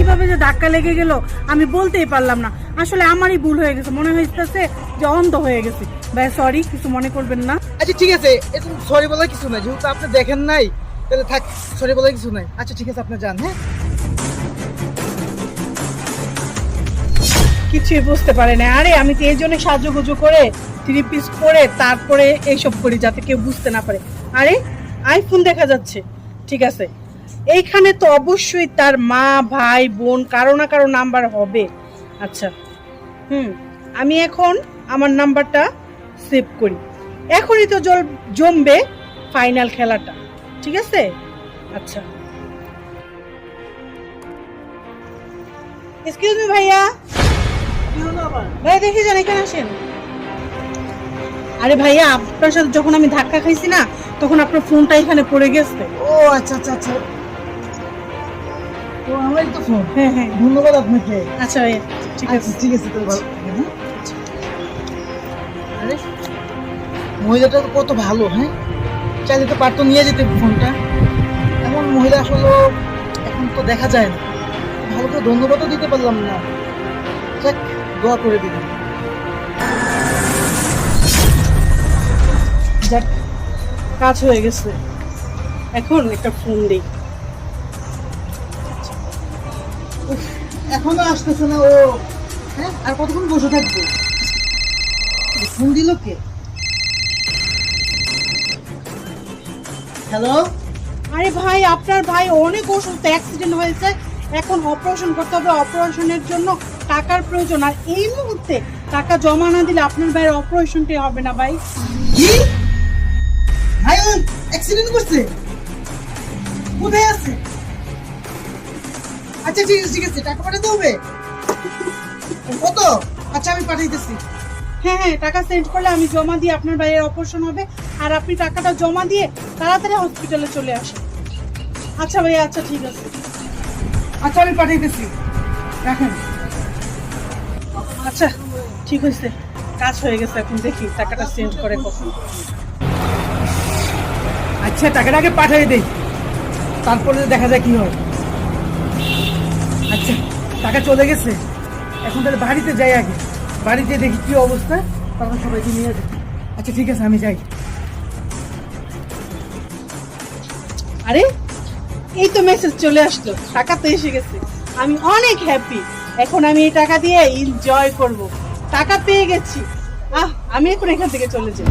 কিভাবে যে ধাক্কা লেগে গেল আমি বলতেই পারলাম না। আসলে আমারই ভুল হয়ে গেছে, মনে হইতেছে যে অন্ধ হয়ে গেছি। ভাই সরি, কিছু মনে করবেন না। আচ্ছা ঠিক আছে, এরকম সরি বলার কিছু নাই, যেহেতু আপনি দেখেন নাই তাহলে থাক, সরি বলার কিছু নাই। আচ্ছা ঠিক আছে, আপনি যান। হ্যাঁ, কিছুই বুঝতে পারে না। আরে আমি তো এই জন্য সাজুগুজু করে 3 পিস পরে তারপরে এইসব করি, যাতে কেউ বুঝতে না পারে। আরে আইফোন দেখা যাচ্ছে, ঠিক আছে। এইখানে তো অবশ্যই তার মা ভাই বোন কারো না কারো নাম্বার হবে। আচ্ছা আমি এখন আমার নাম্বারটা সেভ করি। এখনই তো জমবে ফাইনাল খেলাটা, ঠিক আছে। আচ্ছা এক্সকিউজ মি ভাইয়া, ভাই দেখে যান, এখানে আসেন। আরে ভাইয়া, আপনার সাথে যখন আমি ধাক্কা খাইছি না, তখন আপনার ফোনটা এখানে পড়ে গেছে। ও আচ্ছা আচ্ছা আচ্ছা, তো আমারই তো ফোন। হ্যাঁ হ্যাঁ, ধন্যবাদ আপনাকে। আচ্ছা ভাইয়া, ঠিক আছে। আচ্ছা ঠিক আছে, তো ভালো থাকেন, হ্যাঁ? আরে মহিলাটা তো কত ভালো, হ্যাঁ, চাইলে তো পারতো নিয়ে যেতে ফোনটা। এমন মহিলা আসলে এখন তো দেখা যায় না। ভালো করে ধন্যবাদও দিতে পারলাম না। যাক, দোয়া করে দিলাম। যাক, কাজ হয়ে গেছে। এখন একটা ফোন দিই। উফ, এখনো আসতেছে না ও। হ্যাঁ, আর কতক্ষণ বসে থাকবো? ফোন দিল কে? হ্যালো। আরে ভাই, আপনার ভাই অনেক অসুস্থ, অ্যাক্সিডেন্ট হয়েছে, এখন অপারেশন করতে হবে। অপারেশনের জন্য টাকার প্রয়োজন, আর এই মুহূর্তে টাকা জমা না দিলে আপনার ভাইয়ের অপারেশনটাই হবে না ভাই। কি ভাই, ও অ্যাক্সিডেন্ট করছে? কোথায় আছে? আচ্ছা ঠিক আছে ঠিক আছে, টাকা পাঠাতে হবে। কত? আচ্ছা আমি পাঠাইতেছি। হ্যাঁ হ্যাঁ, টাকা সেন্ড করলে আমি জমা দিয়ে আপনার ভাইয়ের অপারেশন হবে, আর আপনি টাকাটা জমা দিয়ে তাড়াতাড়ি হসপিটালে চলে আসেন। আচ্ছা ভাই, আচ্ছা ঠিক আছে। আচ্ছা আমি পাঠাইতেছি, রাখেন। আচ্ছা ঠিক হয়েছে, কাজ হয়ে গেছে। এখন দেখি টাকাটা সেন্ড করে কখন। আচ্ছা টাকাটা আগে পাঠিয়ে দেই, তারপরে দেখা যায় কি হয়। আচ্ছা টাকা চলে গেছে, এখন তাহলে বাড়িতে যাই। আগে বাড়িতে দেখি কি অবস্থা, তারপর সবাইকে নিয়ে যাই। আচ্ছা ঠিক আছে, আমি যাই। আরে এই তো মেসেজ চলে আসলো, টাকা তো এসে গেছে। আমি অনেক হ্যাপি। এখন আমি এই টাকা দিয়ে এনজয় করব। টাকা পেয়ে গেছি। আমি এখন এখান থেকে চলে যাই।